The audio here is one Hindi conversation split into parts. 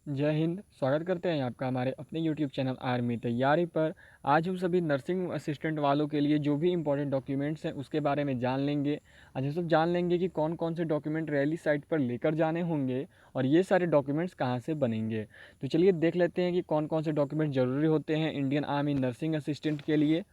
जय हिंद। स्वागत करते हैं आपका हमारे अपने YouTube चैनल आर्मी तैयारी पर। आज हम सभी नर्सिंग असिस्टेंट वालों के लिए जो भी इंपॉर्टेंट डॉक्यूमेंट्स हैं उसके बारे में जान लेंगे। आज हम सब जान लेंगे कि कौन कौन से डॉक्यूमेंट रैली साइट पर लेकर जाने होंगे और ये सारे डॉक्यूमेंट्स कहाँ से बनेंगे। तो चलिए देख लेते हैं कि कौन कौन से डॉक्यूमेंट ज़रूरी होते हैं इंडियन आर्मी नर्सिंग असिस्टेंट के लिए।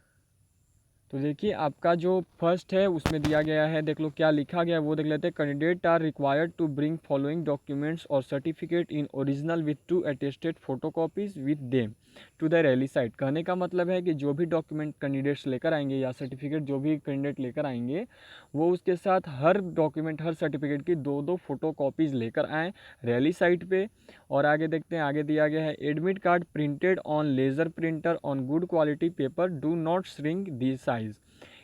तो देखिए आपका जो फर्स्ट है उसमें दिया गया है, देख लो क्या लिखा गया है वो देख लेते हैं। Candidate are required to bring following documents और certificate in original with two attested photocopies with them to the rally site. कहने का मतलब है कि जो भी डॉक्यूमेंट कैंडिडेट्स लेकर आएंगे या सर्टिफिकेट जो भी कैंडिडेट लेकर आएंगे वो उसके साथ हर डॉक्यूमेंट हर सर्टिफिकेट की दो दो फोटो कॉपीज़ लेकर आएँ रैली साइट पे। और आगे देखते हैं, आगे दिया गया है admit card printed on laser printer on good quality paper do not shrink the size.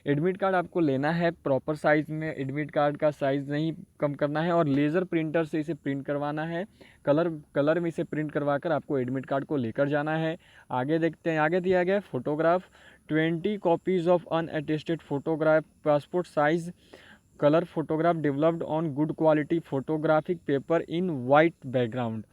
Admit card आपको लेना है प्रॉपर साइज़ में, एडमिट कार्ड का साइज़ नहीं कम करना है और लेज़र प्रिंटर से इसे प्रिंट करवाना है। कलर में इसे प्रिंट करवा कर आपको एडमिट कार्ड को लेकर जाना है। आगे देखते हैं, आगे दिया गया है photograph 20 copies of unattested photograph passport size colour photograph developed on good quality photographic paper in white background.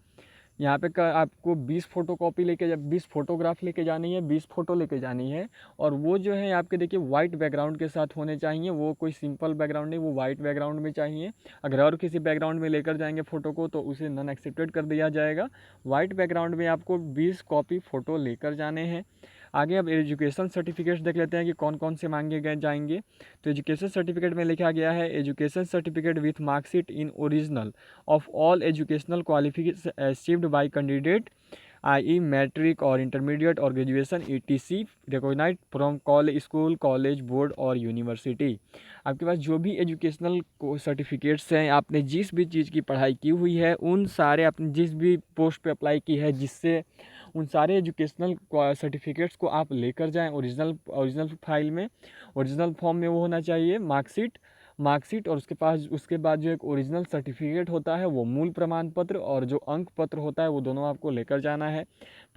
यहाँ पे आपको 20 फोटोकॉपी लेके 20 फोटोग्राफ लेके जानी है, 20 फ़ोटो लेके जानी है। और वो जो है आपके देखिए वाइट बैकग्राउंड के साथ होने चाहिए, वो कोई सिंपल बैकग्राउंड नहीं, वो वाइट बैकग्राउंड में चाहिए। अगर और किसी बैकग्राउंड में लेकर जाएंगे फ़ोटो को तो उसे नॉन एक्सेप्टेड कर दिया जाएगा। वाइट बैकग्राउंड में आपको 20 कॉपी फ़ोटो लेकर जाने हैं। आगे अब एजुकेशन सर्टिफिकेट्स देख लेते हैं कि कौन कौन से मांगे गए जाएंगे। तो एजुकेशन सर्टिफिकेट में लिखा गया है education certificate with marksheet in original of all educational qualification achieved by candidate I matric और इंटरमीडिएट और graduation ETC recognised from college school college board और यूनिवर्सिटी। आपके पास जो भी एजुकेशनल सर्टिफिकेट्स हैं, आपने जिस भी चीज़ की पढ़ाई की हुई है उन सारे आपने जिस भी पोस्ट पे अप्लाई की है जिससे उन सारे एजुकेशनल सर्टिफिकेट्स को आप लेकर जाएं ओरिजिनल फाइल में, ओरिजिनल फॉर्म में वो होना चाहिए मार्कशीट और उसके बाद जो एक ओरिजिनल सर्टिफिकेट होता है वो मूल प्रमाण पत्र और जो अंक पत्र होता है वो दोनों आपको लेकर जाना है।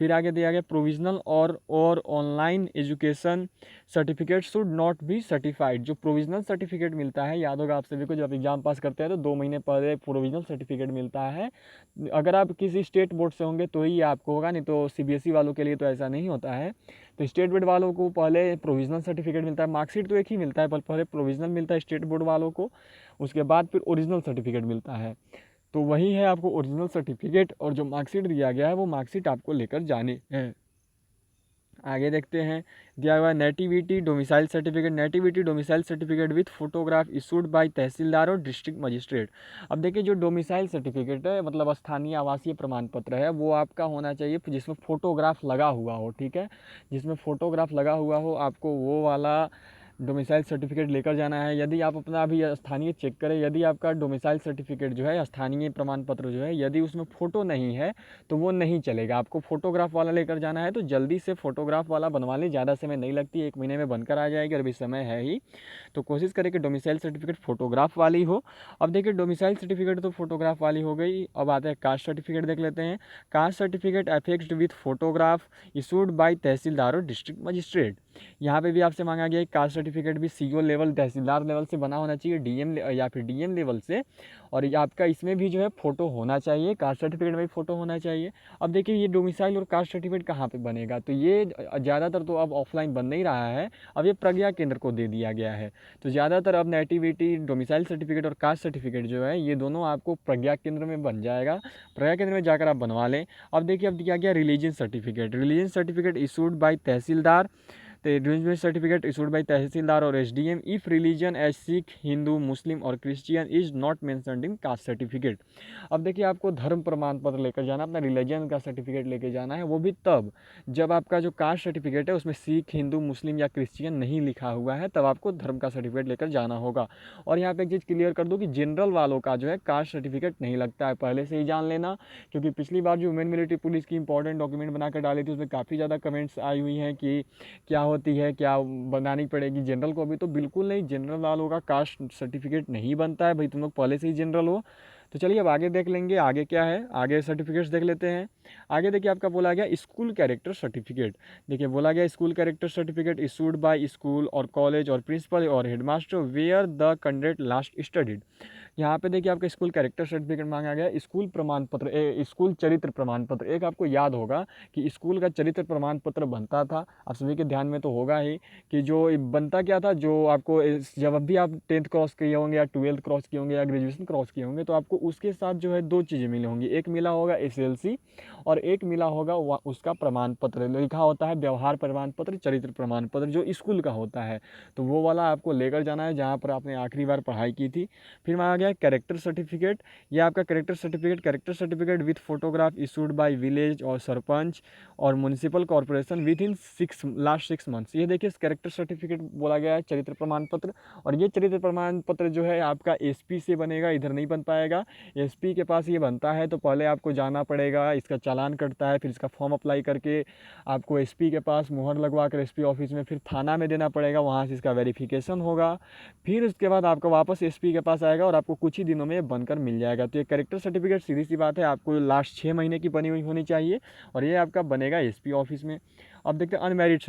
फिर आगे दिया गया प्रोविजनल और online education certificate should not be certified. जो प्रोविजनल सर्टिफिकेट मिलता है, याद होगा आप सभी को, जब एग्जाम पास करते हैं तो 2 महीने पहले प्रोविजनल सर्टिफिकेट मिलता है। अगर आप किसी स्टेट बोर्ड से होंगे तो ही आपको होगा, नहीं तो CBSE वालों के लिए तो ऐसा नहीं होता है। तो स्टेट बोर्ड वालों को पहले प्रोविजनल सर्टिफिकेट मिलता है, मार्कशीट तो एक ही मिलता है पर पहले प्रोविजनल मिलता है स्टेट बोर्ड वालों को, उसके बाद फिर ओरिजिनल सर्टिफिकेट मिलता है। तो वही है, आपको ओरिजिनल सर्टिफिकेट और जो मार्कशीट दिया गया है वो मार्कशीट आपको लेकर जानी है। आगे देखते हैं, दिया हुआ nativity domicile certificate with photograph issued by tehsildar और डिस्ट्रिक्ट मजिस्ट्रेट। अब देखिए जो डोमिसाइल सर्टिफिकेट है मतलब स्थानीय आवासीय प्रमाण पत्र है वो आपका होना चाहिए जिसमें फ़ोटोग्राफ लगा हुआ हो, ठीक है, जिसमें फ़ोटोग्राफ लगा हुआ हो आपको वो वाला डोमिसाइल सर्टिफिकेट लेकर जाना है। यदि आप अपना अभी स्थानीय चेक करें, यदि आपका डोमिसाइल सर्टिफिकेट जो है स्थानीय प्रमाण पत्र जो है यदि उसमें फ़ोटो नहीं है तो वो नहीं चलेगा, आपको फ़ोटोग्राफ वाला लेकर जाना है। तो जल्दी से फ़ोटोग्राफ वाला बनवा लें, ज़्यादा समय नहीं लगती, 1 महीने में बनकर आ जाएगी और अभी समय है ही। तो कोशिश करें कि डोमिसाइल सर्टिफिकेट फ़ोटोग्राफ वाली हो। अब देखिए डोमिसाइल सर्टिफिकेट तो फ़ोटोग्राफ वाली हो गई, अब आते हैं कास्ट सर्टिफिकेट देख लेते हैं। Caste certificate affixed with photograph issued by tehsildar और डिस्ट्रिक्ट मजिस्ट्रेट। यहाँ पे भी आपसे मांगा गया है कास्ट सर्टिफिकेट भी CO लेवल तहसीलदार लेवल से बना होना चाहिए, DM या फिर DM लेवल से। और ये आपका इसमें भी जो है फ़ोटो होना चाहिए, कास्ट सर्टिफिकेट में भी फ़ोटो होना चाहिए। अब देखिए ये डोमिसाइल और कास्ट सर्टिफिकेट कहाँ पे बनेगा, तो ये ज़्यादातर तो अब ऑफलाइन बन नहीं रहा है, अब ये प्रज्ञा केंद्र को दे दिया गया है। तो ज़्यादातर अब नेटिविटी डोमिसाइल सर्टिफिकेट और कास्ट सर्टिफिकेट जो है ये दोनों आपको प्रज्ञा केंद्र में बन जाएगा, प्रज्ञा केंद्र में जाकर आप बनवा लें। अब देखिए अब दिया गया religion certificate issued by tehsildar, तो religion certificate issued by tehsildar और SDM if religion as Sikh Hindu Muslim और Christian is not mentioned in caste certificate. अब देखिए आपको धर्म प्रमाण पत्र लेकर जाना, अपना रिलीजन का सर्टिफिकेट लेके जाना है, वो भी तब जब आपका जो कास्ट सर्टिफिकेट है उसमें सिख हिंदू मुस्लिम या क्रिश्चियन नहीं लिखा हुआ है, तब आपको धर्म का सर्टिफिकेट लेकर जाना होगा। और यहाँ पे एक चीज़ क्लियर कर दूँ कि जनरल वालों का जो है कास्ट सर्टिफिकेट नहीं लगता है, पहले से ही जान लेना, क्योंकि पिछली बार जो वुमेन मिलिट्री पुलिस की इंपॉर्टेंट डॉक्यूमेंट बनाकर डाली थी उसमें काफ़ी ज़्यादा कमेंट्स आई हुई हैं कि क्या होती है, क्या बनानी पड़ेगी जनरल को। अभी तो बिल्कुल नहीं, जनरल वालों का कास्ट सर्टिफिकेट नहीं बनता है भाई, तुम लोग पहले से ही जनरल हो। तो चलिए अब आगे देख लेंगे आगे क्या है, आगे सर्टिफिकेट्स देख लेते हैं। आगे देखिए आपका बोला गया स्कूल कैरेक्टर सर्टिफिकेट। देखिए बोला गया school character certificate issued by school और कॉलेज और प्रिंसिपल और headmaster where the candidate last studied. यहाँ पे देखिए आपका स्कूल कैरेक्टर सर्टिफिकेट मांगा गया है, स्कूल प्रमाण पत्र, स्कूल चरित्र प्रमाण पत्र। एक आपको याद होगा कि स्कूल का चरित्र प्रमाण पत्र बनता था, आप सभी के ध्यान में तो होगा ही कि जो बनता क्या था, जो आपको जब भी आप 10th क्रॉस किए होंगे या 12th क्रॉस किए होंगे या ग्रेजुएशन क्रॉस किए होंगे, तो आपको उसके साथ जो है 2 चीज़ें मिली होंगी। एक मिला होगा SLC और एक मिला होगा उसका प्रमाण पत्र, लिखा होता है व्यवहार प्रमाण पत्र, चरित्र प्रमाण पत्र, जो स्कूल का होता है। तो वो वाला आपको लेकर जाना है जहाँ पर आपने आखिरी बार पढ़ाई की थी। फिर मांगा गया कैरेक्टर सर्टिफिकेट। ये आपका character certificate with photograph issued by village और सरपंच और municipal corporation with in last 6 months. ये देखिए कैरेक्टर सर्टिफिकेट बोला गया है, चरित्र प्रमाण पत्र। और ये चरित्र प्रमाण पत्र जो है आपका SP से बनेगा, इधर नहीं बन पाएगा। SP के पास ये बनता है तो पहले आपको जाना पड़ेगा, इसका चालान कटता है, फिर इसका फॉर्म अप्लाई करके आपको SP के पास मुहर लगवा कर SP ऑफिस में फिर थाना में देना पड़ेगा, वहाँ से इसका वेरिफिकेशन होगा। फिर उसके बाद आपका वापस SP के पास आएगा और आपको कुछ ही दिनों में बनकर मिल जाएगा। तो ये कैरेक्टर सर्टिफिकेट सीधी सी बात है, आपको लास्ट 6 महीने की बनी हुई होनी चाहिए और ये आपका बनेगा SP ऑफिस में। अब देखते हैं unmarried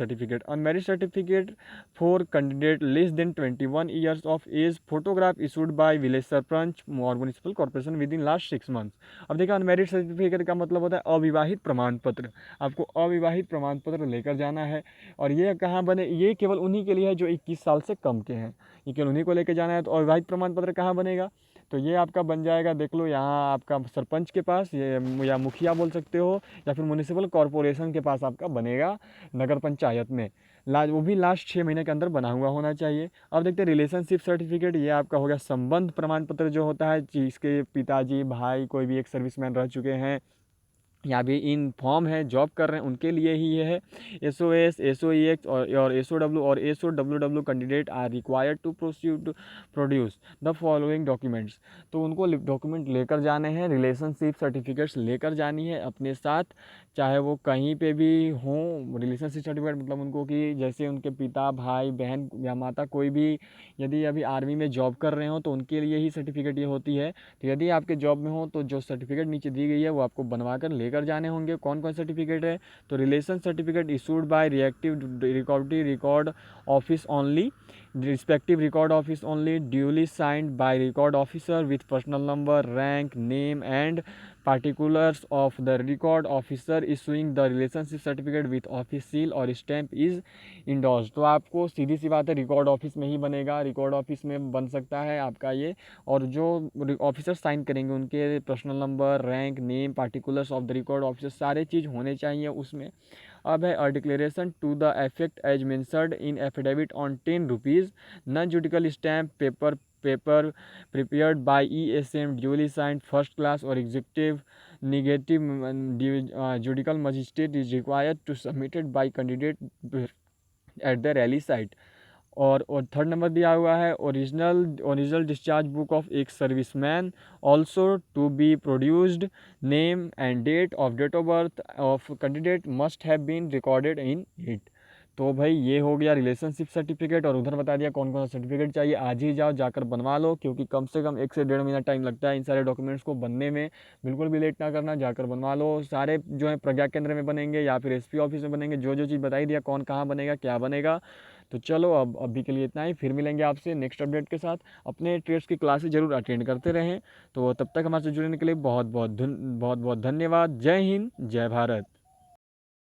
certificate for candidate less than 21 years of age, photograph issued by village sarpanch और municipal corporation with in last 6 months. अब देखिए अनमेरिड सर्टिफिकेट का मतलब होता है अविवाहित प्रमाण पत्र। आपको अविवाहित प्रमाण पत्र लेकर जाना है और ये कहाँ बने, ये केवल उन्हीं के लिए है जो 21 साल से कम के हैं, ये केवल उन्हीं को लेकर जाना है। तो अविवाहित प्रमाण पत्र कहाँ बनेगा, तो ये आपका बन जाएगा, देख लो यहाँ आपका सरपंच के पास, ये या मुखिया बोल सकते हो, या फिर म्युनिसिपल कॉर्पोरेशन के पास आपका बनेगा, नगर पंचायत में। वो भी लास्ट 6 महीने के अंदर बना हुआ होना चाहिए। अब देखते हैं रिलेशनशिप सर्टिफिकेट। ये आपका हो गया संबंध प्रमाण पत्र जो होता है, जिसके पिताजी भाई कोई भी एक सर्विसमैन रह चुके हैं या भी इन फॉर्म है, जॉब कर रहे हैं, उनके लिए ही ये है। SOS, SOEX और SOW और SOWW candidate are required to produce the following documents. तो उनको डॉक्यूमेंट लेकर जाने हैं, रिलेशनशिप सर्टिफिकेट्स लेकर जानी है अपने साथ, चाहे वो कहीं पे भी हों। रिलेशनशिप सर्टिफिकेट मतलब उनको कि जैसे उनके पिता भाई बहन या माता कोई भी यदि अभी आर्मी में जॉब कर रहे हो तो उनके लिए ही सर्टिफिकेट ये होती है। तो यदि आपके जॉब में हो तो जो सर्टिफिकेट नीचे दी गई है वो आपको बनवा कर लेकर जाने होंगे। कौन कौन सर्टिफिकेट है, तो relation certificate issued bye record office only, respective record office only, duly signed by record officer with personal number, rank, name and particulars of the record officer issuing the relationship certificate with office seal और स्टैम्प इज इंडोर्स। तो आपको सीधी सी बात है रिकॉर्ड ऑफिस में ही बनेगा, रिकॉर्ड ऑफिस में बन सकता है आपका ये। और जो ऑफिसर साइन करेंगे उनके personal number, rank, name, particulars of the record officer सारे चीज़ होने चाहिए उसमें। अब है a declaration to the effect as mentioned in affidavit on 10 rupees, non judicial stamp paper prepared by ESM duly signed first class or executive negative judicial magistrate is required to submitted by candidate at the rally site। और थर्ड नंबर दिया हुआ है original discharge book of ex serviceman also to be produced, name and date of birth of candidate must have been recorded in it. तो भाई ये हो गया रिलेशनशिप सर्टिफिकेट और उधर बता दिया कौन कौन सा सर्टिफिकेट चाहिए। आज ही जाओ जाकर बनवा लो, क्योंकि कम से कम 1 से 1.5 महीना टाइम लगता है इन सारे डॉक्यूमेंट्स को बनने में। बिल्कुल भी लेट ना करना, जाकर बनवा लो। सारे जो है प्रज्ञा केंद्र में बनेंगे या फिर SP ऑफिस में बनेंगे, जो जो चीज़ बताई दिया कौन कहाँ बनेगा क्या बनेगा। तो चलो अब अभी के लिए इतना ही, फिर मिलेंगे आपसे नेक्स्ट अपडेट के साथ। अपने ट्रेड्स की क्लासेस जरूर अटेंड करते रहें। तो तब तक हमारे से जुड़ने के लिए बहुत बहुत धन्यवाद। जय हिंद, जय भारत।